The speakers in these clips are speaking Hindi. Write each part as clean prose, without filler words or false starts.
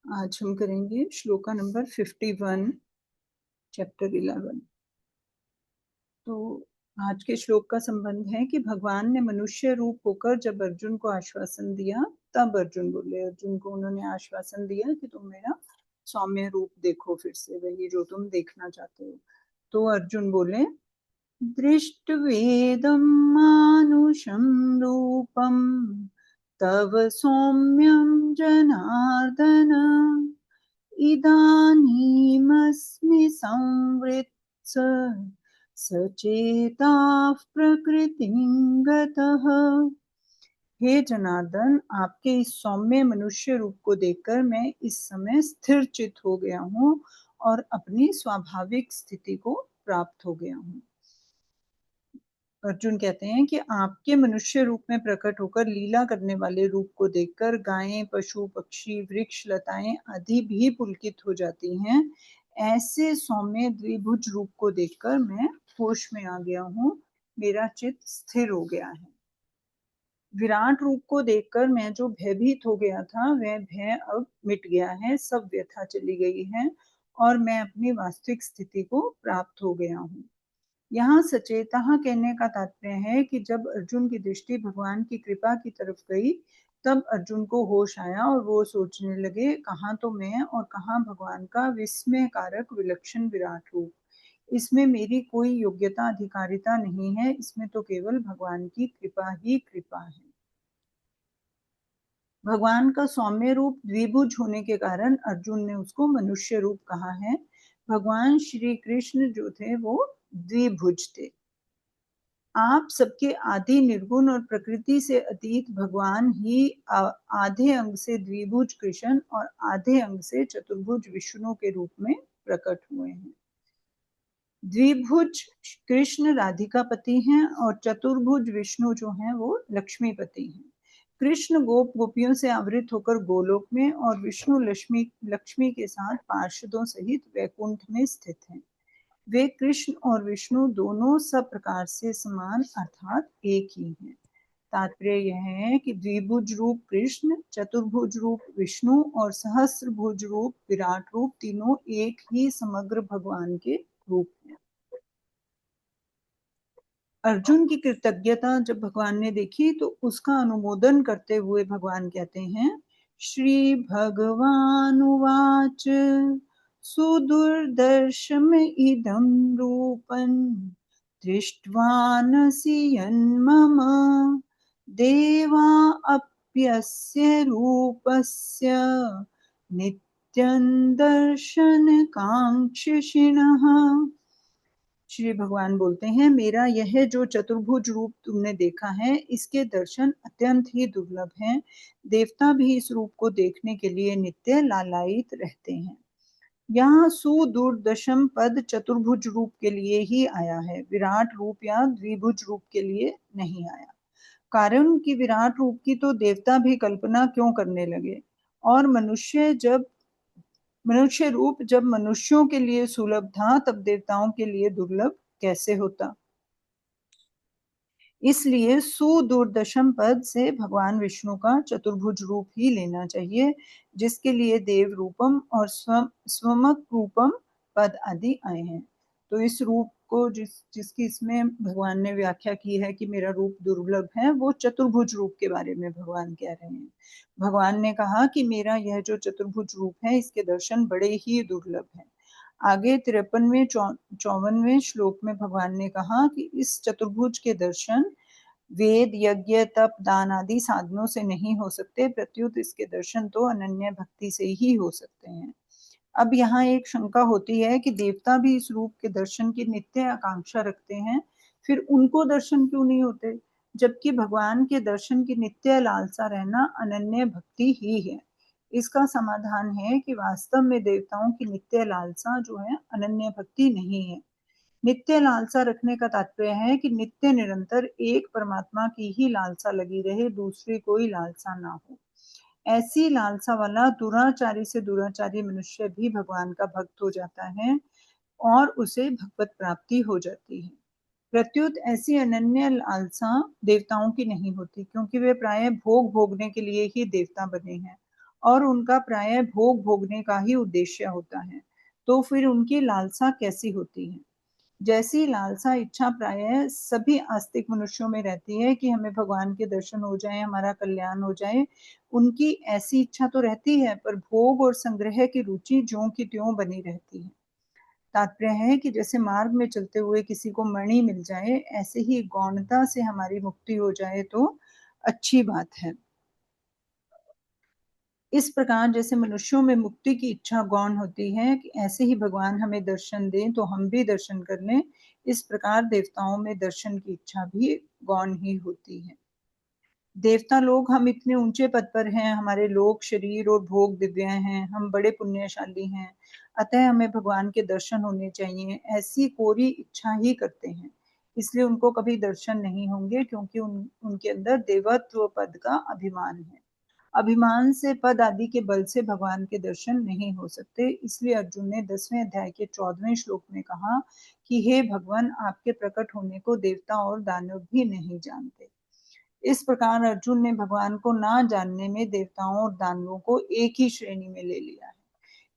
आज हम करेंगे श्लोका नंबर 51 चैप्टर 11। तो आज के श्लोक का संबंध है कि भगवान ने मनुष्य रूप होकर जब अर्जुन को आश्वासन दिया, तब अर्जुन बोले, अर्जुन को उन्होंने आश्वासन दिया कि तुम मेरा सौम्य रूप देखो, फिर से वही जो तुम देखना चाहते हो। तो अर्जुन बोले, दृष्ट्वेदं मानुषं रूपं तव सौम्यं जनार्दन इदानीमस्मि संवृत्स सचेताः प्रकृतिं गतः। हे जनार्दन, आपके इस सौम्य मनुष्य रूप को देखकर मैं इस समय स्थिर चित हो गया हूँ और अपनी स्वाभाविक स्थिति को प्राप्त हो गया हूँ। अर्जुन कहते हैं कि आपके मनुष्य रूप में प्रकट होकर लीला करने वाले रूप को देखकर गायें, पशु, पक्षी, वृक्ष, लताएं आदि भी पुलकित हो जाती हैं। ऐसे सौम्य द्विभुज रूप को देखकर मैं होश में आ गया हूँ, मेरा चित्त स्थिर हो गया है। विराट रूप को देखकर मैं जो भयभीत हो गया था, वह भय अब मिट गया है, सब व्यथा चली गई है और मैं अपनी वास्तविक स्थिति को प्राप्त हो गया हूँ। यहाँ सचेतः कहने का तात्पर्य है कि जब अर्जुन की दृष्टि भगवान की कृपा की तरफ गई, तब अर्जुन को होश आया और वो सोचने लगे, कहाँ तो मैं और कहाँ भगवान का विस्मय कारक विलक्षण विराट रूप। इसमें मेरी कोई योग्यता अधिकारिता नहीं है, इसमें तो केवल भगवान की कृपा ही कृपा है। भगवान का सौम्य रूप द्विभुज होने के कारण अर्जुन ने उसको मनुष्य रूप कहा है। भगवान श्री कृष्ण जो थे वो द्विभुज थे। आप सबके आदि निर्गुण और प्रकृति से अतीत भगवान ही आधे अंग से द्विभुज कृष्ण और आधे अंग से चतुर्भुज विष्णु के रूप में प्रकट हुए हैं। द्विभुज कृष्ण राधिकापति हैं और चतुर्भुज विष्णु जो हैं वो लक्ष्मीपति हैं। कृष्ण गोप गोपियों से आवृत होकर गोलोक में और विष्णु लक्ष्मी के साथ पार्षदों सहित वैकुंठ में स्थित हैं। वे कृष्ण और विष्णु दोनों सब प्रकार से समान अर्थात एक ही हैं। तात्पर्य यह है कि द्विभुज रूप कृष्ण, चतुर्भुज रूप विष्णु और सहस्त्रभुज रूप विराट रूप तीनों एक ही समग्र भगवान के रूप हैं। अर्जुन की कृतज्ञता जब भगवान ने देखी तो उसका अनुमोदन करते हुए भगवान कहते हैं, श्री भगवानुवाच सुदुर्दर्शम इदं रूपं दृष्ट्वानसि यन्मम देवा अप्यस्य रूपस्य नित्यं दर्शनकाङ्क्षिणः। श्री भगवान बोलते हैं, मेरा यह जो चतुर्भुज रूप तुमने देखा है, इसके दर्शन अत्यंत ही दुर्लभ हैं। देवता भी इस रूप को देखने के लिए नित्य लालायित रहते हैं। यहाँ सुदुर्दशम पद चतुर्भुज रूप के लिए ही आया है, विराट रूप या द्विभुज रूप के लिए नहीं आया। कारण कि विराट रूप की तो देवता भी कल्पना क्यों करने लगे, और मनुष्य रूप जब मनुष्यों के लिए सुलभ था, तब देवताओं के लिए दुर्लभ कैसे होता। इसलिए सुदुर्दशम पद से भगवान विष्णु का चतुर्भुज रूप ही लेना चाहिए, जिसके लिए देव रूपम और स्वमक रूपम पद आदि आए हैं। तो इस रूप को जिसकी इसमें भगवान ने व्याख्या की है कि मेरा रूप दुर्लभ है, वो चतुर्भुज रूप के बारे में भगवान कह रहे हैं। भगवान ने कहा कि मेरा यह जो चतुर्भुज रूप है, इसके दर्शन बड़े ही दुर्लभ हैं। आगे 53वें 54वें श्लोक में भगवान ने कहा कि इस चतुर्भुज के दर्शन वेद, यज्ञ, तप, दान आदि साधनों से नहीं हो सकते, प्रत्युत इसके दर्शन तो अनन्य भक्ति से ही हो सकते हैं। अब यहाँ एक शंका होती है कि देवता भी इस रूप के दर्शन की नित्य आकांक्षा रखते हैं, फिर उनको दर्शन क्यों नहीं होते, जबकि भगवान के दर्शन की नित्य लालसा रहना अनन्य भक्ति ही है। इसका समाधान है कि वास्तव में देवताओं की नित्य लालसा जो है अनन्य भक्ति नहीं है। नित्य लालसा रखने का तात्पर्य है कि नित्य निरंतर एक परमात्मा की ही लालसा लगी रहे, दूसरी कोई लालसा ना हो। ऐसी लालसा वाला दुराचारी से दुराचारी मनुष्य भी भगवान का भक्त हो जाता है और उसे भगवत प्राप्ति हो जाती है। प्रत्युत ऐसी अनन्य लालसा देवताओं की नहीं होती, क्योंकि वे प्राय भोग भोगने के लिए ही देवता बने हैं और उनका प्रायः भोग भोगने का ही उद्देश्य होता है, तो फिर उनकी लालसा कैसी होती है? जैसी लालसा इच्छा प्रायः सभी आस्तिक मनुष्यों में रहती है कि हमें भगवान के दर्शन हो जाएं, हमारा कल्याण हो जाए, उनकी ऐसी इच्छा तो रहती है, पर भोग और संग्रह की रुचि ज्यों की त्यों बनी रहती है। तात्पर्य है कि जैसे मार्ग में चलते हुए किसी को मणि मिल जाए, ऐसे ही गौणता से हमारी मुक्ति हो जाए तो अच्छी बात है। इस प्रकार जैसे मनुष्यों में मुक्ति की इच्छा गौण होती है कि ऐसे ही भगवान हमें दर्शन दें तो हम भी दर्शन कर लें, इस प्रकार देवताओं में दर्शन की इच्छा भी गौण ही होती है। देवता लोग हम इतने ऊंचे पद पर हैं, हमारे लोक शरीर और भोग दिव्य हैं, हम बड़े पुण्यशाली हैं, अतः हमें भगवान के दर्शन होने चाहिए, ऐसी कोरी इच्छा ही करते हैं। इसलिए उनको कभी दर्शन नहीं होंगे, क्योंकि उनके अंदर देवत्व पद का अभिमान है। अभिमान से पद आदि के बल से भगवान के दर्शन नहीं हो सकते। इसलिए अर्जुन ने 10वें अध्याय के 14वें श्लोक में कहा कि हे भगवान, आपके प्रकट होने को देवता और दानव भी नहीं जानते। इस प्रकार अर्जुन ने भगवान को ना जानने में देवताओं और दानवों को एक ही श्रेणी में ले लिया है।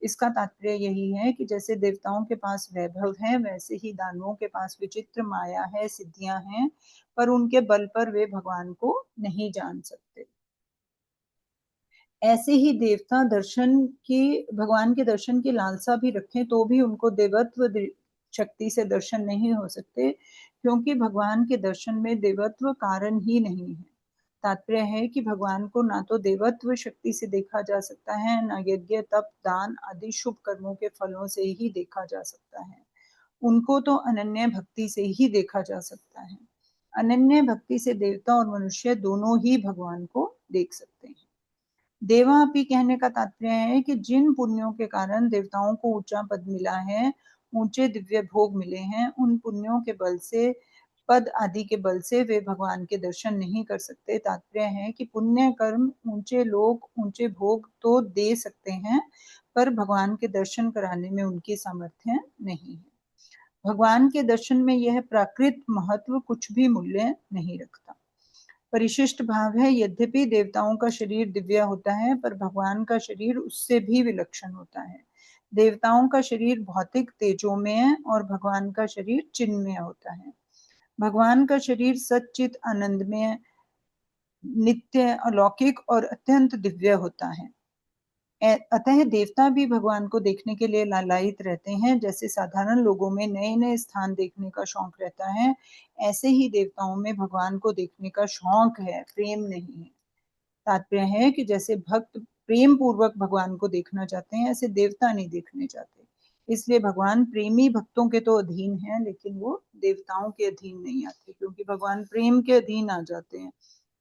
इसका तात्पर्य यही है कि जैसे देवताओं के पास वैभव है, वैसे ही दानवों के पास विचित्र माया है, सिद्धियां हैं, पर उनके बल पर वे भगवान को नहीं जान सकते। ऐसे ही देवता दर्शन की भगवान के दर्शन की लालसा भी रखें तो भी उनको देवत्व शक्ति से दर्शन नहीं हो सकते, क्योंकि भगवान के दर्शन में देवत्व कारण ही नहीं है। तात्पर्य है कि भगवान को ना तो देवत्व शक्ति से देखा जा सकता है, ना यज्ञ तप दान आदि शुभ कर्मों के फलों से ही देखा जा सकता है। उनको तो अनन्य भक्ति से ही देखा जा सकता है। अनन्य भक्ति से देवता और मनुष्य दोनों ही भगवान को देख सकते हैं। देवापि कहने का तात्पर्य है कि जिन पुण्यों के कारण देवताओं को ऊंचा पद मिला है, ऊंचे दिव्य भोग मिले हैं, उन पुण्यों के बल से, पद आदि के बल से वे भगवान के दर्शन नहीं कर सकते। तात्पर्य है कि पुण्य कर्म ऊंचे लोग ऊंचे भोग तो दे सकते हैं, पर भगवान के दर्शन कराने में उनकी सामर्थ्य नहीं है। भगवान के दर्शन में यह प्राकृत महत्व कुछ भी मूल्य नहीं रखता। परिशिष्ट भाव है, यद्यपि देवताओं का शरीर दिव्य होता है, पर भगवान का शरीर उससे भी विलक्षण होता है। देवताओं का शरीर भौतिक तेजोमय है और भगवान का शरीर चिन्मय होता है। भगवान का शरीर सच्चित आनंदमय, नित्य, अलौकिक और अत्यंत दिव्य होता है। अतः देवता भी भगवान को देखने के लिए लालायित रहते हैं। जैसे साधारण लोगों में नए नए स्थान देखने का शौक रहता है, ऐसे ही देवताओं में भगवान को देखने का शौक है, प्रेम नहीं है। तात्पर्य है कि जैसे भक्त प्रेम पूर्वक भगवान को देखना चाहते हैं, ऐसे देवता नहीं देखने चाहते। इसलिए भगवान प्रेमी भक्तों के तो अधीन है, लेकिन वो देवताओं के अधीन नहीं आते, क्योंकि भगवान प्रेम के अधीन आ जाते हैं,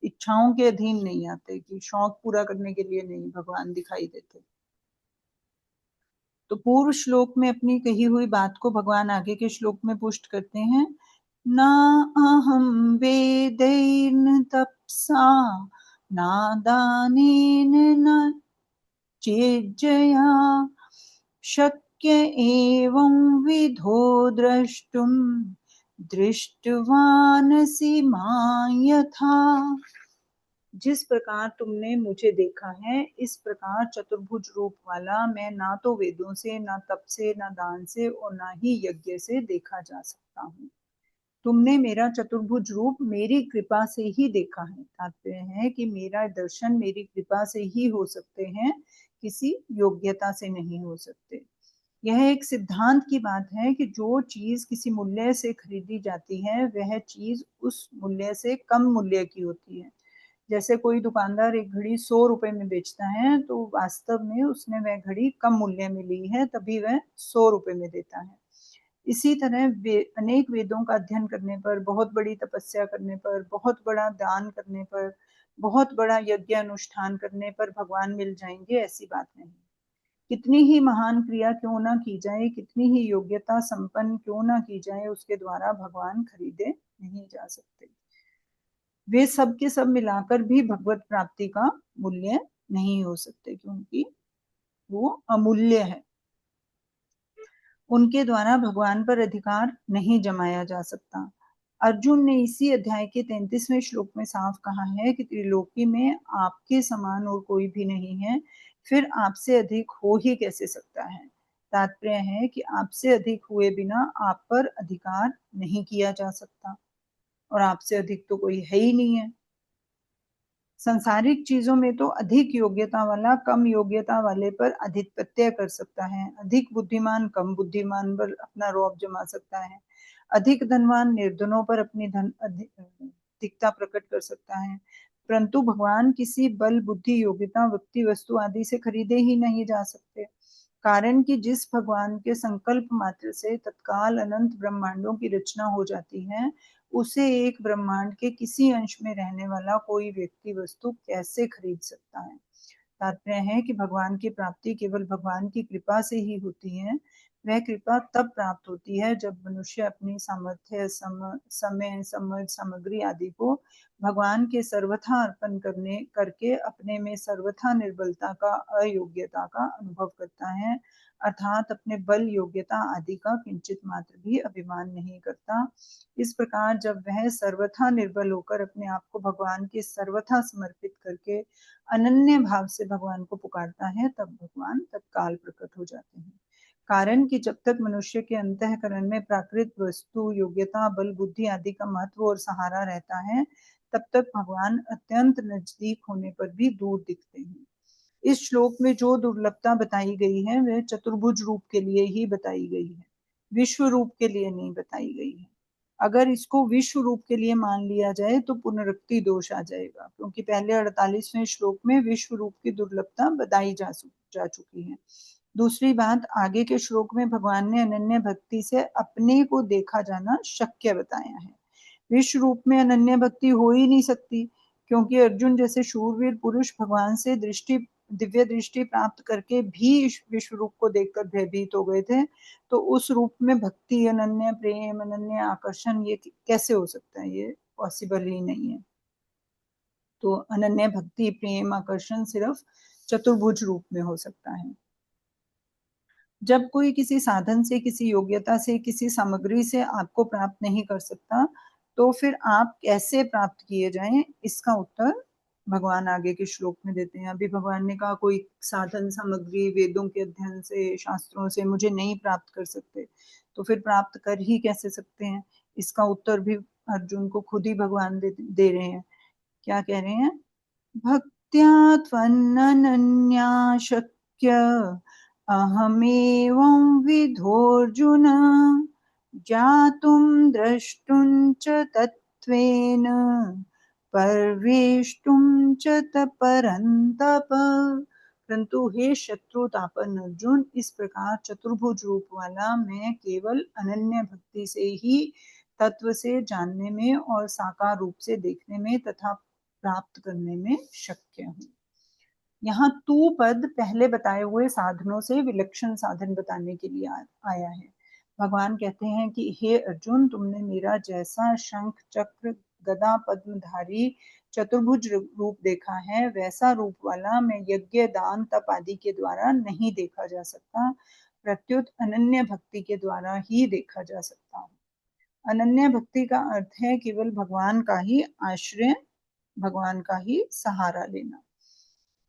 इच्छाओं के अधीन नहीं आते कि शौक पूरा करने के लिए नहीं भगवान दिखाई देते। तो पूर्व श्लोक में अपनी कही हुई बात को भगवान आगे के श्लोक में पुष्ट करते हैं। न अहम वेदैर्न तपसा न दानेन न चेज्जया शक्य एवं विधो द्रष्टुम दृष्टवानसि मां यथा। जिस प्रकार तुमने मुझे देखा है, इस प्रकार चतुर्भुज रूप वाला मैं ना तो वेदों से, ना तप से, ना दान से और ना ही यज्ञ से देखा जा सकता हूँ। तुमने मेरा चतुर्भुज रूप मेरी कृपा से ही देखा है। तात्पर्य है कि मेरा दर्शन मेरी कृपा से ही हो सकते हैं, किसी योग्यता से नहीं हो सकते। यह एक सिद्धांत की बात है कि जो चीज किसी मूल्य से खरीदी जाती है, वह चीज उस मूल्य से कम मूल्य की होती है। जैसे कोई दुकानदार एक घड़ी 100 रुपए में बेचता है, तो वास्तव में उसने वह घड़ी कम मूल्य में ली है, तभी वह 100 रुपए में देता है। इसी तरह अनेक वेदों का अध्ययन करने पर, बहुत बड़ी तपस्या करने पर, बहुत बड़ा दान करने पर, बहुत बड़ा यज्ञ अनुष्ठान करने पर भगवान मिल जाएंगे, ऐसी बात नहीं। कितनी ही महान क्रिया क्यों ना की जाए, कितनी ही योग्यता संपन्न क्यों ना की जाए, उसके द्वारा भगवान खरीदे नहीं जा सकते। वे सब के सब मिलाकर भी भगवत प्राप्ति का मूल्य नहीं हो सकते, क्योंकि वो अमूल्य है। उनके द्वारा भगवान पर अधिकार नहीं जमाया जा सकता। अर्जुन ने इसी अध्याय के 33वें श्लोक में साफ कहा है कि त्रिलोकी में आपके समान और कोई भी नहीं है, फिर आपसे अधिक हो ही कैसे सकता है। तात्पर्य है कि आपसे अधिक हुए बिना आप पर अधिकार नहीं किया जा सकता, और आपसे अधिक तो कोई है ही नहीं है। सांसारिक चीजों में तो अधिक योग्यता वाला कम योग्यता वाले पर आधिपत्य कर सकता है, अधिक बुद्धिमान कम बुद्धिमान पर अपना रौब जमा सकता है, अधिक धनवान निर्धनों पर अपनी अधिकता प्रकट कर सकता है, परंतु भगवान किसी बल बुद्धि योग्यता व्यक्ति वस्तु आदि से खरीदे ही नहीं जा सकते। कारण कि जिस भगवान के संकल्प मात्र से तत्काल अनंत ब्रह्मांडों की रचना हो जाती है, उसे एक ब्रह्मांड के किसी अंश में रहने वाला कोई व्यक्ति वस्तु कैसे खरीद सकता है। तात्पर्य है कि भगवान की प्राप्ति केवल भगवान की कृपा से ही होती है। वह कृपा तब प्राप्त होती है जब मनुष्य अपनी सामर्थ्य, समय, समझ, सामग्री आदि को भगवान के सर्वथा अर्पण करके अपने में सर्वथा निर्बलता का, अयोग्यता का अनुभव करता है, अर्थात अपने बल, योग्यता आदि का किंचित मात्र भी अभिमान नहीं करता। इस प्रकार जब वह सर्वथा निर्बल होकर अपने आप को भगवान के सर्वथा समर्पित करके अनन्य भाव से भगवान को पुकारता है, तब भगवान तत्काल प्रकट हो जाते हैं। कारण कि जब तक मनुष्य के अंतःकरण में प्राकृत वस्तु, योग्यता, बल, बुद्धि आदि का महत्व और सहारा रहता है, तब तक भगवान अत्यंत नजदीक होने पर भी दूर दिखते हैं। इस श्लोक में जो दुर्लभता बताई गई है वह चतुर्भुज रूप के लिए ही बताई गई है, विश्व रूप के लिए नहीं बताई गई है। अगर इसको विश्व रूप के लिए मान लिया जाए तो पुनरुक्ति दोष आ जाएगा, क्योंकि पहले 48वें श्लोक में विश्व रूप की दुर्लभता बताई जा चुकी है। दूसरी बात, आगे के श्लोक में भगवान ने अनन्य भक्ति से अपने को देखा जाना शक्य बताया है। विश्व रूप में अनन्य भक्ति हो ही नहीं सकती, क्योंकि अर्जुन जैसे शूरवीर पुरुष भगवान से दिव्य दृष्टि प्राप्त करके भी विश्व रूप को देखकर भयभीत हो गए थे, तो उस रूप में भक्ति, अनन्य प्रेम, अनन्य आकर्षण ये कैसे हो सकता है? ये पॉसिबल ही नहीं है। तो अनन्य भक्ति, प्रेम, आकर्षण सिर्फ चतुर्भुज रूप में हो सकता है। जब कोई किसी साधन से, किसी योग्यता से, किसी सामग्री से आपको प्राप्त नहीं कर सकता, तो फिर आप कैसे प्राप्त किए जाएं, इसका उत्तर भगवान आगे के श्लोक में देते हैं। अभी भगवान ने कहा कोई साधन सामग्री वेदों के अध्ययन से, शास्त्रों से मुझे नहीं प्राप्त कर सकते, तो फिर प्राप्त कर ही कैसे सकते हैं? इसका उत्तर भी अर्जुन को खुद ही भगवान दे रहे हैं। क्या कह रहे हैं? भक्त्या त्वनन्या शक्य अहमेवं विधोऽर्जुन ज्ञातुं द्रष्टुं च तत्त्वेन परवेष्टुं च परन्तप। परंतु हे शत्रुतापन अर्जुन, इस प्रकार चतुर्भुज रूप वाला मैं केवल अनन्य भक्ति से ही तत्व से जानने में और साकार रूप से देखने में तथा प्राप्त करने में शक्य हूँ। यहाँ तू पद पहले बताए हुए साधनों से विलक्षण साधन बताने के लिए आया है। भगवान कहते हैं कि हे अर्जुन, तुमने मेरा जैसा शंख, चक्र, गदा, पद्मधारी चतुर्भुज रूप देखा है, वैसा रूप वाला मैं यज्ञ, दान, तप आदि के द्वारा नहीं देखा जा सकता, प्रत्युत अनन्य भक्ति के द्वारा ही देखा जा सकता है। अनन्य भक्ति का अर्थ है केवल भगवान का ही आश्रय, भगवान का ही सहारा लेना।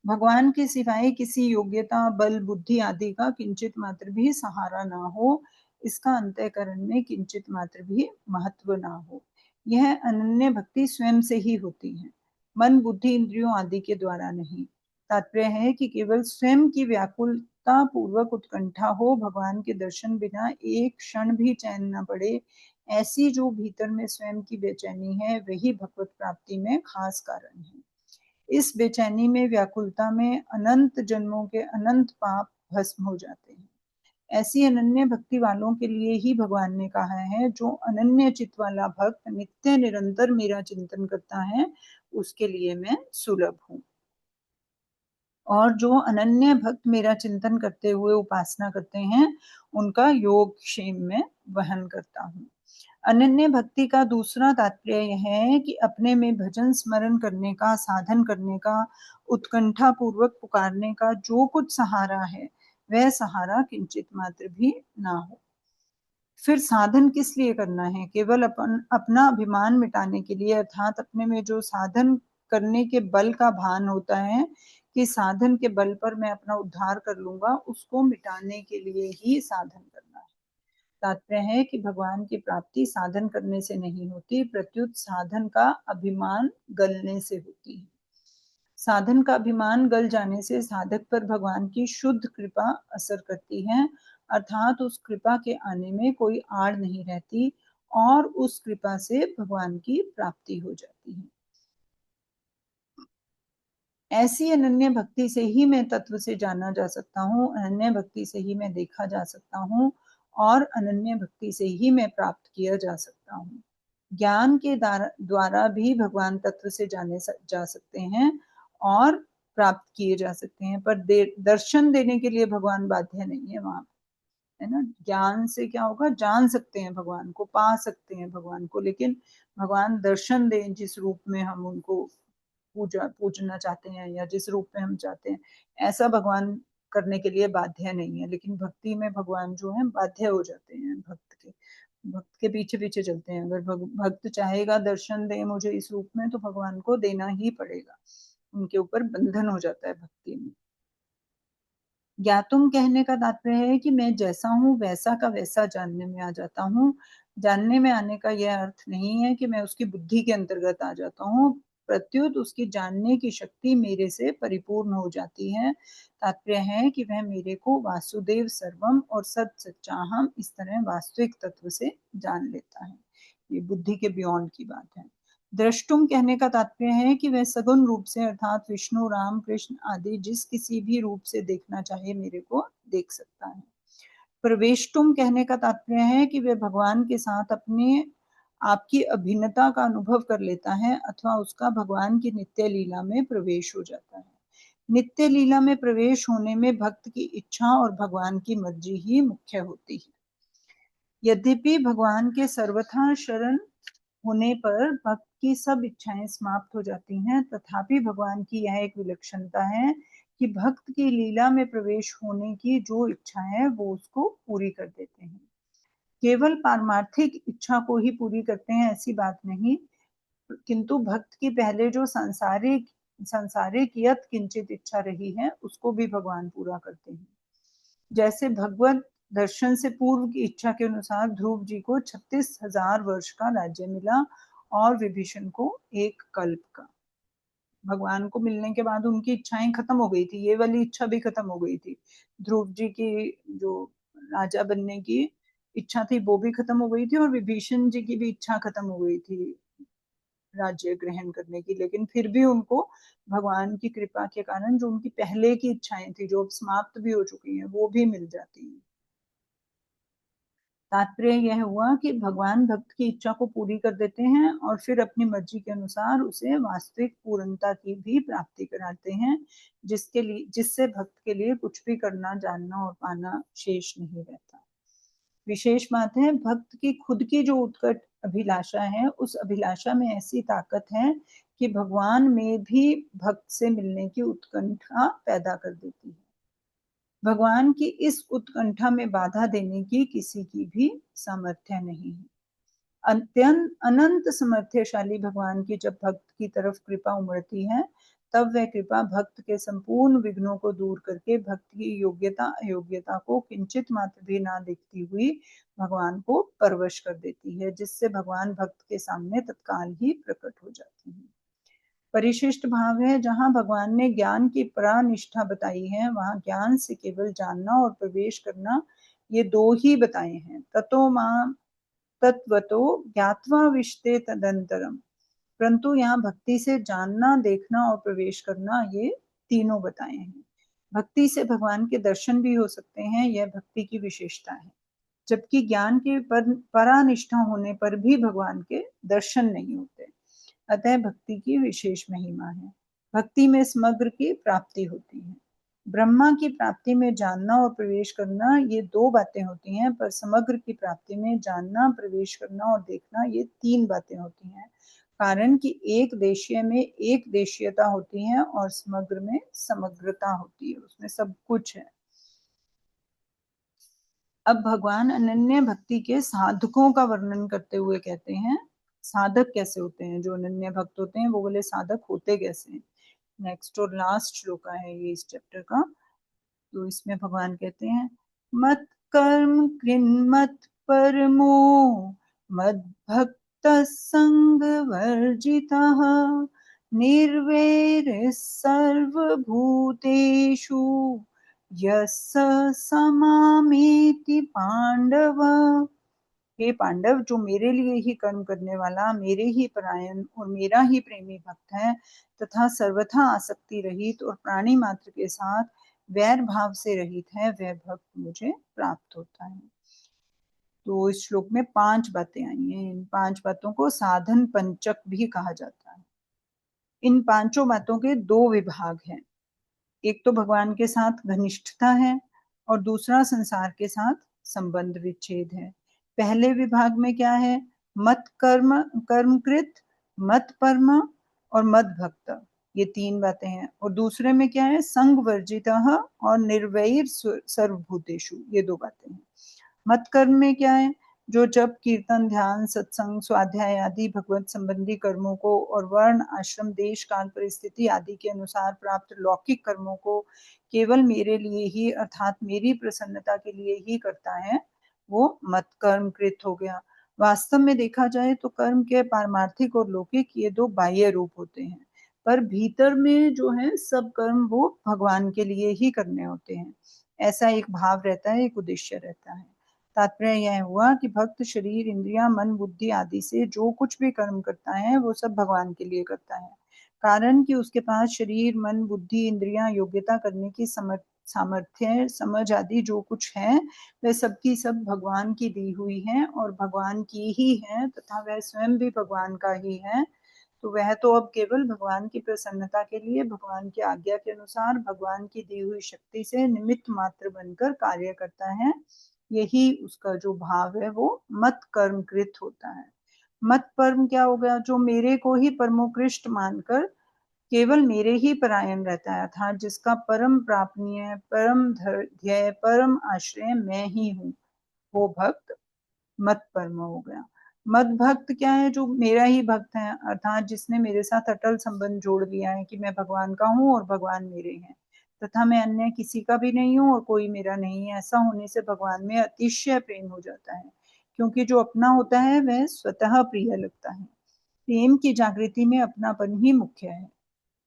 भगवान के सिवाय किसी योग्यता, बल, बुद्धि आदि का किंचित मात्र भी सहारा ना हो, इसका अंतःकरण में किंचित मात्र भी महत्व ना हो। यह अनन्य भक्ति स्वयं से ही होती है, मन, बुद्धि, इंद्रियों आदि के द्वारा नहीं। तात्पर्य है कि केवल स्वयं की व्याकुलता पूर्वक उत्कंठा हो, भगवान के दर्शन बिना एक क्षण भी चैन न पड़े, ऐसी जो भीतर में स्वयं की बेचैनी है, वही भगवत प्राप्ति में खास कारण है। इस बेचैनी में, व्याकुलता में अनंत जन्मों के अनंत पाप भस्म हो जाते हैं। ऐसी अनन्य भक्ति वालों के लिए ही भगवान ने कहा है, जो अनन्य चित्त वाला भक्त नित्य निरंतर मेरा चिंतन करता है, उसके लिए मैं सुलभ हूँ। और जो अनन्य भक्त मेरा चिंतन करते हुए उपासना करते हैं, उनका योग क्षेम में वहन करता हूँ। अनन्य भक्ति का दूसरा तात्पर्य यह है कि अपने में भजन स्मरण करने का, साधन करने का, उत्कंठा पूर्वक पुकारने का जो कुछ सहारा है, वह सहारा किंचित मात्र भी ना हो। फिर साधन किस लिए करना है? केवल अपना अभिमान मिटाने के लिए, अर्थात अपने में जो साधन करने के बल का भान होता है कि साधन के बल पर मैं अपना उद्धार कर लूंगा, उसको मिटाने के लिए ही साधन करना है। तात्पर्य है कि भगवान की प्राप्ति साधन करने से नहीं होती, प्रत्युत साधन का अभिमान गलने से होती है। साधन का अभिमान गल जाने से साधक पर भगवान की शुद्ध कृपा असर करती है, अर्थात उस कृपा के आने में कोई आड़ नहीं रहती और उस कृपा से भगवान की प्राप्ति हो जाती है। ऐसी अनन्य भक्ति से ही मैं तत्व से जाना जा सकता हूँ, अनन्य भक्ति से ही मैं देखा जा सकता हूँ और अनन्य भक्ति से ही मैं प्राप्त किया जा सकता हूँ। ज्ञान के द्वारा भी भगवान तत्व से जाने जा सकते हैं और प्राप्त किए जा सकते हैं, पर दर्शन देने के लिए भगवान बाध्य नहीं है वहां, है ना। ज्ञान से क्या होगा, जान सकते हैं भगवान को, पा सकते हैं भगवान को, लेकिन भगवान दर्शन दें जिस रूप में हम उनको पूजना चाहते हैं या जिस रूप में हम चाहते हैं, ऐसा भगवान करने के लिए बाध्य नहीं है। लेकिन भक्ति में भगवान जो है बाध्य हो जाते हैं, भक्त के पीछे पीछे चलते हैं। अगर भक्त चाहेगा दर्शन दे मुझे इस रूप में, तो भगवान को देना ही पड़ेगा, उनके ऊपर बंधन हो जाता है भक्ति में। ज्ञातुम कहने का तात्पर्य है कि मैं जैसा हूँ वैसा का वैसा जानने में आ जाता हूँ। जानने में आने का यह अर्थ नहीं है कि मैं उसकी बुद्धि के अंतर्गत आ जाता हूँ, प्रत्युत उसकी जानने की शक्ति मेरे से परिपूर्ण हो जाती है। तात्पर्य है कि वह मेरे को वासुदेव सर्वम और सत सच्चाहम इस तरह वास्तविक तत्व से जान लेता है। ये बुद्धि के बियॉन्ड की बात है। द्रष्टुम कहने का तात्पर्य है कि वह सगुण रूप से अर्थात विष्णु, राम, कृष्ण आदि जिस किसी भी रूप से देखना चाहे मेरे को देख सकता है। प्रवेशटुम कहने का तात्पर्य है कि वह भगवान के साथ अपने आपकी अभिन्नता का अनुभव कर लेता है अथवा उसका भगवान की नित्य लीला में प्रवेश हो जाता है। नित्य लीला में प्रवेश होने में भक्त की इच्छा और भगवान की मर्जी ही मुख्य होती है। यद्यपि भगवान के सर्वथा शरण होने पर भक्त की सब इच्छाएं समाप्त हो जाती हैं, तथापि भगवान की यह एक विलक्षणता है कि भक्त की लीला में प्रवेश होने की जो इच्छा है वो उसको पूरी कर देते हैं। केवल पारमार्थिक इच्छा को ही पूरी करते हैं ऐसी बात नहीं, किंतु भक्त की पहले जो सांसारिक यत किंचित इच्छा रही है उसको भी भगवान पूरा करते हैं। जैसे भगवत दर्शन से पूर्व की इच्छा के अनुसार ध्रुव जी को 36,000 वर्ष का राज्य मिला और विभीषण को एक कल्प का। भगवान को मिलने के बाद उनकी इच्छाएं खत्म हो गई थी, ये वाली इच्छा भी खत्म हो गई थी। ध्रुव जी की जो राजा बनने की इच्छा थी वो भी खत्म हो गई थी और विभीषण जी की भी इच्छा खत्म हो गई थी राज्य ग्रहण करने की, लेकिन फिर भी उनको भगवान की कृपा के कारण जो उनकी पहले की इच्छाएं थी जो समाप्त भी हो चुकी हैं वो भी मिल जाती हैं। तात्पर्य यह हुआ कि भगवान भक्त की इच्छा को पूरी कर देते हैं और फिर अपनी मर्जी के अनुसार उसे वास्तविक पूर्णता की भी प्राप्ति कराते हैं, जिससे भक्त के लिए कुछ भी करना, जानना और पाना शेष नहीं रहता। विशेष बात है, भक्त की खुद की जो उत्कट अभिलाषा है, उस अभिलाषा में ऐसी ताकत है कि भगवान में भी भक्त से मिलने की उत्कंठा पैदा कर देती है। भगवान की इस उत्कंठा में बाधा देने की किसी की भी सामर्थ्य नहीं है। अत्यंत अनंत समर्थ्यशाली भगवान की जब भक्त की तरफ कृपा उमड़ती है, तब वह कृपा भक्त के संपूर्ण विघ्नों को दूर करके भक्त की योग्यता अयोग्यता को किंचित मात्र भी ना देखती हुई भगवान को परवश कर देती है, जिससे भगवान भक्त के सामने तत्काल ही प्रकट हो जाते हैं। परिशिष्ट भाव है, जहां भगवान ने ज्ञान की परानिष्ठा बताई है, वहां ज्ञान से केवल जानना और प्रवेश करना ये दो ही बताए हैं। ततो मां तत्वतो ज्ञात्वा विशते तदंतरम, परंतु यहाँ भक्ति से जानना, देखना और प्रवेश करना ये तीनों बताए हैं। भक्ति से भगवान के दर्शन भी हो सकते हैं, यह भक्ति की विशेषता है, जबकि ज्ञान के परानिष्ठा होने पर भी भगवान के दर्शन नहीं होते। अतः भक्ति की विशेष महिमा है। भक्ति में समग्र की प्राप्ति होती है। ब्रह्मा की प्राप्ति में जानना और प्रवेश करना ये दो बातें होती हैं, पर समग्र की प्राप्ति में जानना, प्रवेश करना और देखना ये तीन बातें होती हैं। कारण कि एक देशीय में एक देशीयता होती है और समग्र में समग्रता होती है, उसमें सब कुछ है। अब भगवान अनन्य भक्ति के साधकों का वर्णन करते हुए कहते हैं, साधक कैसे होते हैं, जो अनन्य भक्त होते हैं वो बोले साधक होते कैसे हैं। नेक्स्ट और लास्ट श्लोका है ये इस चैप्टर का। तो इसमें भगवान कहते हैं, मत कर्म कृन्मत परमो मद भक्त संग वर्जितः निर्वैर सर्वभूतेषु यस्य समामेति पांडव। हे पांडव, जो मेरे लिए ही कर्म करने वाला, मेरे ही परायण और मेरा ही प्रेमी भक्त है तथा सर्वथा आसक्ति रहित और प्राणी मात्र के साथ वैर भाव से रहित है, वह भक्त मुझे प्राप्त होता है। तो इस श्लोक में 5 बातें आई हैं। इन 5 बातों को साधन पंचक भी कहा जाता है। इन पांचों बातों के 2 विभाग हैं। एक तो भगवान के साथ घनिष्ठता है और दूसरा संसार के साथ संबंध विच्छेद है। पहले विभाग में क्या है? मत कर्म कर्मकृत, मत परम और मद भक्त, ये 3 बातें हैं। और दूसरे में क्या है? संग वर्जितः और निर्वैर सर्वभूतेषु, ये 2 बातें हैं। मत कर्म में क्या है? जो जप कीर्तन ध्यान सत्संग स्वाध्याय आदि भगवत संबंधी कर्मों को और वर्ण आश्रम देश काल परिस्थिति आदि के अनुसार प्राप्त लौकिक कर्मों को केवल मेरे लिए ही अर्थात मेरी प्रसन्नता के लिए ही करता है, वो मत कर्म कृत हो गया। वास्तव में देखा जाए तो कर्म के पारमार्थिक और लौकिक ये 2 बाह्य रूप होते हैं, पर भीतर में जो है सब कर्म वो भगवान के लिए ही करने होते हैं। ऐसा एक भाव रहता है, एक उद्देश्य रहता है। तात्पर्य यह हुआ कि भक्त शरीर इंद्रियां मन बुद्धि आदि से जो कुछ भी कर्म करता है वो सब भगवान के लिए करता है। कारण कि उसके पास शरीर मन बुद्धि इंद्रियां योग्यता करने की सामर्थ्य समझ आदि जो कुछ है वह सबकी सब भगवान की दी हुई है और भगवान की ही है तथा वह स्वयं भी भगवान का ही है। तो वह तो अब केवल भगवान की प्रसन्नता के लिए भगवान की आज्ञा के अनुसार भगवान की दी हुई शक्ति से निमित्त मात्र बनकर कार्य करता है। यही उसका जो भाव है वो मत कर्मकृत होता है। मत परम क्या हो गया? जो मेरे को ही परमोकृष्ट मानकर केवल मेरे ही परायण रहता है, अर्थात जिसका परम प्रापणीय परम ध्येय परम आश्रय मैं ही हूँ, वो भक्त मत परम हो गया। मत भक्त क्या है? जो मेरा ही भक्त है, अर्थात जिसने मेरे साथ अटल संबंध जोड़ लिया है कि मैं भगवान का हूँ और भगवान मेरे हैं तथा मैं अन्य किसी का भी नहीं हूँ और कोई मेरा नहीं है। ऐसा होने से भगवान में अतिशय प्रेम हो जाता है, क्योंकि जो अपना होता है वह स्वतः प्रिय लगता है। प्रेम की जागृति में अपनापन ही मुख्य है।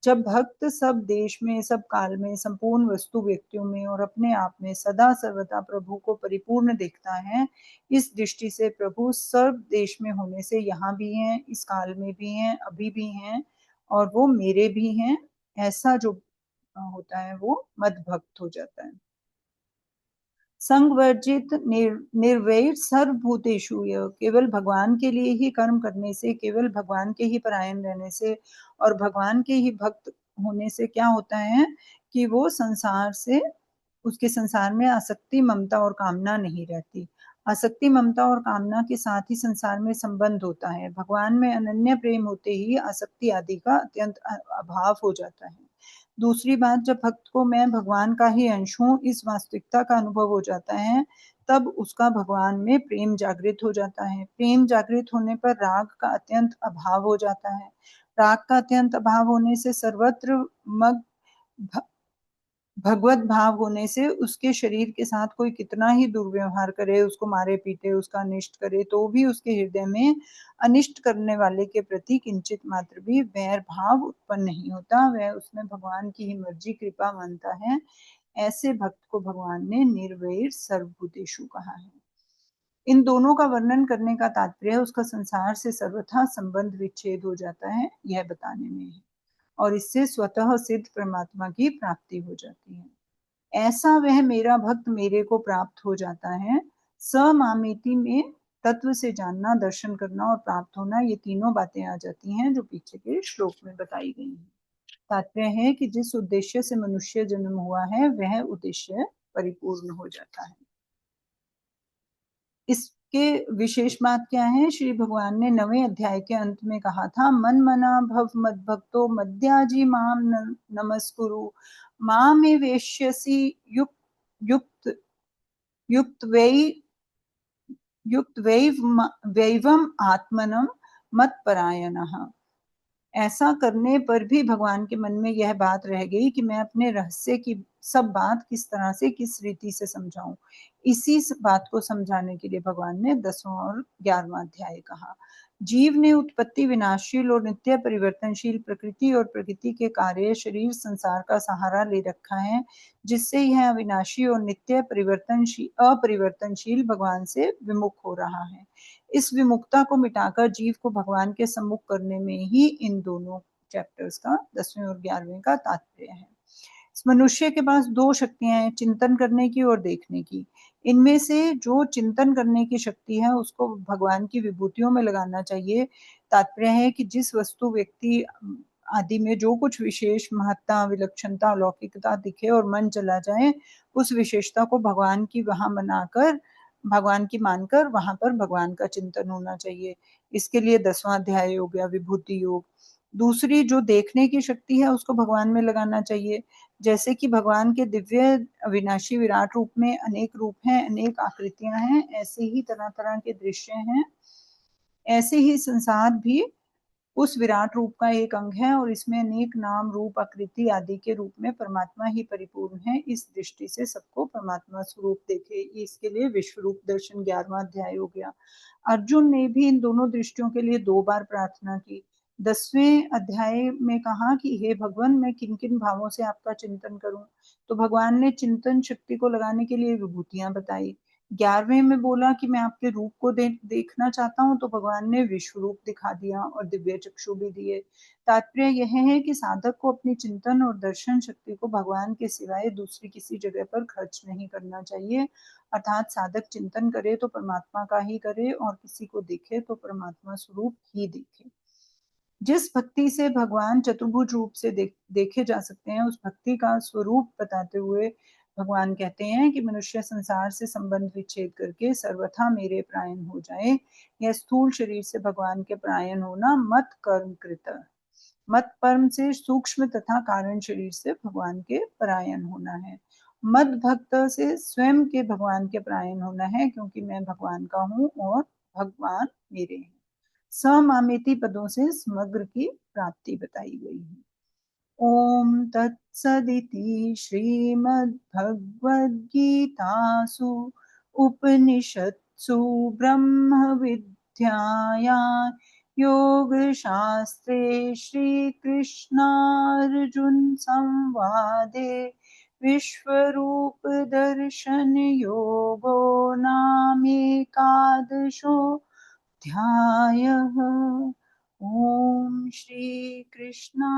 जब भक्त सब देश में सब काल में संपूर्ण वस्तु व्यक्तियों में और अपने आप में सदा सर्वदा प्रभु को परिपूर्ण देखता है, इस दृष्टि से प्रभु सर्व देश में होने से यहाँ भी हैं, इस काल में भी हैं, अभी भी हैं और वो मेरे भी हैं, ऐसा जो होता है वो मद भक्त हो जाता है। संगवर्जित निर्वैर सर्वभूतेषु, केवल भगवान के लिए ही कर्म करने से, केवल भगवान के ही परायण रहने से और भगवान के ही भक्त होने से क्या होता है कि वो संसार से, उसके संसार में आसक्ति ममता और कामना नहीं रहती। आसक्ति ममता और कामना के साथ ही संसार में संबंध होता है। भगवान में अनन्य प्रेम होते ही आसक्ति आदि का अत्यंत अभाव हो जाता है। दूसरी बात, जब भक्त को मैं भगवान का ही अंश हूँ इस वास्तविकता का अनुभव हो जाता है, तब उसका भगवान में प्रेम जागृत हो जाता है। प्रेम जागृत होने पर राग का अत्यंत अभाव हो जाता है। राग का अत्यंत अभाव होने से सर्वत्र मग भगवत भाव होने से उसके शरीर के साथ कोई कितना ही दुर्व्यवहार करे, उसको मारे पीटे, उसका अनिष्ट करे, तो भी उसके हृदय में अनिष्ट करने वाले के प्रति किंचित मात्र भी वैर भाव उत्पन्न नहीं होता। वह उसमें भगवान की ही मर्जी कृपा मानता है। ऐसे भक्त को भगवान ने निर्वैर सर्वभूतेषु कहा है। इन दोनों का वर्णन करने का तात्पर्य उसका संसार से सर्वथा संबंध विच्छेद हो जाता है, यह बताने में है और इससे स्वतः सिद्ध परमात्मा की प्राप्ति हो जाती है। ऐसा वह मेरा भक्त मेरे को प्राप्त हो जाता है। समामिति में तत्व से जानना, दर्शन करना और प्राप्त होना, ये तीनों बातें आ जाती हैं जो पीछे के श्लोक में बताई गई हैं। तात्पर्य है कि जिस उद्देश्य से मनुष्य जन्म हुआ है वह उद्देश्य परिपूर्ण हो जाता है। इसके विशेष बात क्या है? श्री भगवान ने 9वें अध्याय के अंत में कहा था, मन मना भव मद भक्तो मद्याजी माम नमस्कुरु मामे वेश्यसी युक्त युक्त युक्त वैवम आत्मनम मत परायणः। ऐसा करने पर भी भगवान के मन में यह बात रह गई कि मैं अपने रहस्य की सब बात किस तरह से, किस रीति से समझाऊं। इसी बात को समझाने के लिए भगवान ने 10वां और 11वां अध्याय कहा। जीव ने उत्पत्ति, विनाशशील और नित्य परिवर्तनशील प्रकृति और प्रकृति के कार्य, शरीर, संसार का सहारा ले रखा है, जिससे यह अविनाशी और नित्य परिवर्तनशील अपरिवर्तनशील भगवान से विमुख हो रहा है। इस विमुखता को मिटाकर जीव को भगवान के सम्मुख करने में ही इन दोनों चैप्टर्स का 10वें और 11वें का तात्पर्य है। इस मनुष्य के पास दो शक्तियां हैं, चिंतन करने की और देखने की। इनमें से जो चिंतन करने की शक्ति है उसको भगवान की विभूतियों में लगाना चाहिए। तात्पर्य है कि जिस वस्तु, व्यक्ति आदि में जो कुछ विशेष महत्ता, विलक्षणता, अलौकिकता दिखे और मन चला जाए, उस विशेषता को भगवान की वहां बनाकर, भगवान की मानकर वहां पर भगवान का चिंतन होना चाहिए। इसके लिए 10वां अध्याय हो गया विभूति योग। दूसरी जो देखने की शक्ति है उसको भगवान में लगाना चाहिए। जैसे कि भगवान के दिव्य अविनाशी विराट रूप में अनेक रूप हैं, अनेक आकृतियां हैं, ऐसे ही तरह तरह के दृश्य हैं। ऐसे ही संसार भी उस विराट रूप का एक अंग है और इसमें अनेक नाम, रूप, आकृति आदि के रूप में परमात्मा ही परिपूर्ण है। इस दृष्टि से सबको परमात्मा स्वरूप देखे, इसके लिए विश्व रूप दर्शन 11वां अध्याय हो गया। अर्जुन ने भी इन दोनों दृष्टियों के लिए 2 बार प्रार्थना की। 10वें अध्याय में कहा कि हे भगवान, मैं किन किन भावों से आपका चिंतन करूं। तो भगवान ने चिंतन शक्ति को लगाने के लिए विभूतियां बताई। 11वें में बोला कि मैं आपके रूप को देखना चाहता हूं, तो भगवान ने विश्व रूप दिखा दिया और दिव्य चक्षु भी दिए। तात्पर्य यह है कि साधक को अपनी चिंतन और दर्शन शक्ति को भगवान के सिवाय दूसरी किसी जगह पर खर्च नहीं करना चाहिए। अर्थात साधक चिंतन करे तो परमात्मा का ही करे और किसी को दिखे तो परमात्मा स्वरूप ही दिखे। जिस भक्ति से भगवान चतुर्भुज रूप से देखे जा सकते हैं, उस भक्ति का स्वरूप बताते हुए भगवान कहते हैं कि मनुष्य संसार से संबंध विच्छेद करके सर्वथा मेरे प्रायण हो जाए। यह स्थूल शरीर से भगवान के प्रायण होना मत कर्म कृत, मत परम से सूक्ष्म तथा कारण शरीर से भगवान के परायण होना है। मद भक्त से स्वयं के भगवान के परायण होना है, क्योंकि मैं भगवान का हूँ और भगवान मेरे हैं। समामेति पदों से समग्र की प्राप्ति बताई गई है। ओम तत्सदिति श्रीमद्भगवद्गीतासु उपनिषत्सु ब्रह्म विद्यायां योगशास्त्रे श्रीकृष्णार्जुन संवादे विश्वरूप दर्शन योगो नामेकादशो ध्यायः। ओम श्री कृष्णार्पणमस्तु।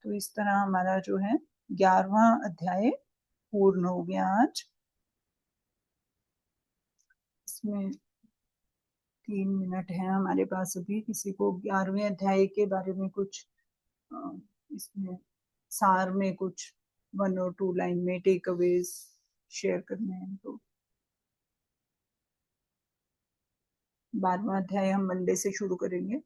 तो इस तरह हमारा जो है 11वां अध्याय पूर्ण हो गया आज। इसमें 3 मिनट है हमारे पास अभी। किसी को 11वें अध्याय के बारे में कुछ इसमें सार में कुछ 1 और 2 लाइन में टेक अवेज शेयर करने हैं तो 12वां अध्याय हम मंडे से शुरू करेंगे।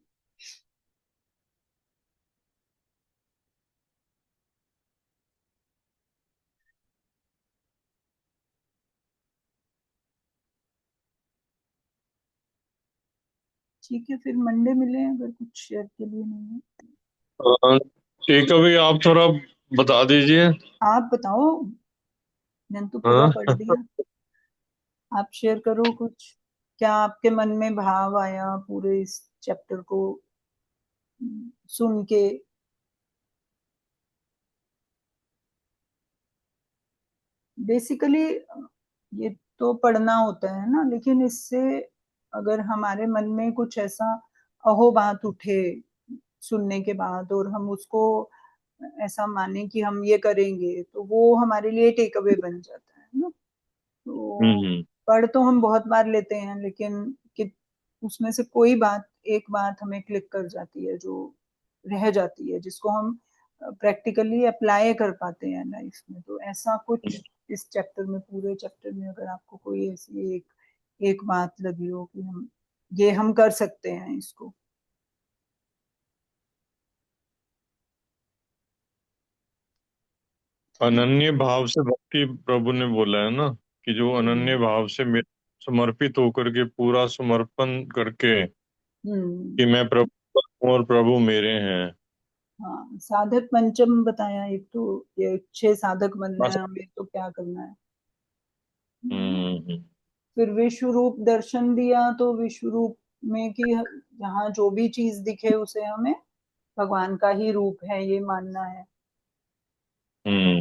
ठीक है, फिर मंडे मिले अगर कुछ शेयर के लिए नहीं है। ठीक है भाई, आप थोड़ा बता दीजिए। आप बताओ, मैंने तो पूरा हाँ। पढ़ दिया। आप शेयर करो कुछ, क्या आपके मन में भाव आया पूरे इस चैप्टर को सुन के। बेसिकली ये तो पढ़ना होता है ना, लेकिन इससे अगर हमारे मन में कुछ ऐसा अहोभात उठे सुनने के बाद और हम उसको ऐसा माने कि हम ये करेंगे, तो वो हमारे लिए टेक अवे बन जाता है ना। तो हम्म। पढ़ तो हम बहुत बार लेते हैं, लेकिन कि उसमें से कोई बात, एक बात हमें क्लिक कर जाती है जो रह जाती है, जिसको हम प्रैक्टिकली अप्लाई कर पाते हैं लाइफ में। तो ऐसा कुछ इस चैप्टर में, पूरे चैप्टर में अगर आपको कोई ऐसी एक एक बात लगी हो कि हम कर सकते हैं इसको। अनन्य भाव से भक्ति, प्रभु ने बोला है ना, कि जो अनन्य हम्म, भाव से मेरे समर्पित होकर के पूरा समर्पण करके हम्म। कि मैं प्रभु हूँ और प्रभु मेरे हैं। हाँ, साधक पंचम बताया एक तो, ये 6 साधक बनना बस। है हमें तो क्या करना है। हम्म। फिर विश्व रूप दर्शन दिया, तो विश्व रूप में कि जहाँ जो भी चीज दिखे उसे हमें भगवान का ही रूप है ये मानना हम्म।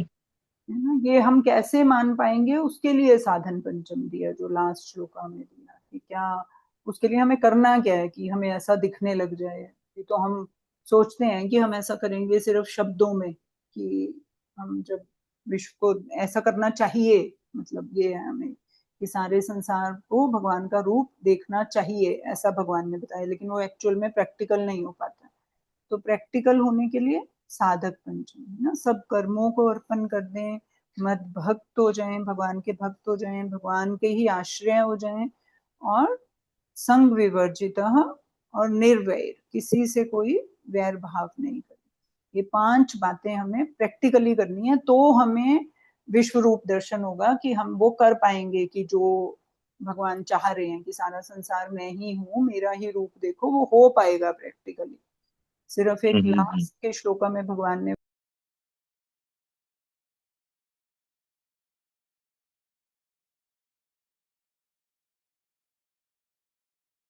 है ना। ये हम कैसे मान पाएंगे, उसके लिए साधन पंचम दिया, जो लास्ट श्लोका में दिया कि क्या उसके लिए हमें करना क्या है कि हमें ऐसा दिखने लग जाए। ये तो हम सोचते हैं कि हम ऐसा करेंगे सिर्फ शब्दों में, कि हम जब विश्व को ऐसा करना चाहिए, मतलब ये है हमें कि सारे संसार को भगवान का रूप देखना चाहिए, ऐसा भगवान ने बताया, लेकिन वो एक्चुअल में प्रैक्टिकल नहीं हो पाता। तो प्रैक्टिकल होने के लिए साधक बन जाए ना, सब कर्मों को अर्पण कर दें, मत भक्त हो जाएं, भगवान के भक्त हो जाएं, भगवान के ही आश्रय हो जाएं, और संग विवर्जित और निर्वैर, किसी से कोई वैर भाव नहीं करे। ये 5 बातें हमें प्रैक्टिकली करनी है, तो हमें विश्व रूप दर्शन होगा, कि हम वो कर पाएंगे कि जो भगवान चाह रहे हैं कि सारा संसार मैं ही हूँ, मेरा ही रूप देखो, वो हो पाएगा प्रैक्टिकली। सिर्फ एक हम्म। लास्ट के श्लोका में भगवान ने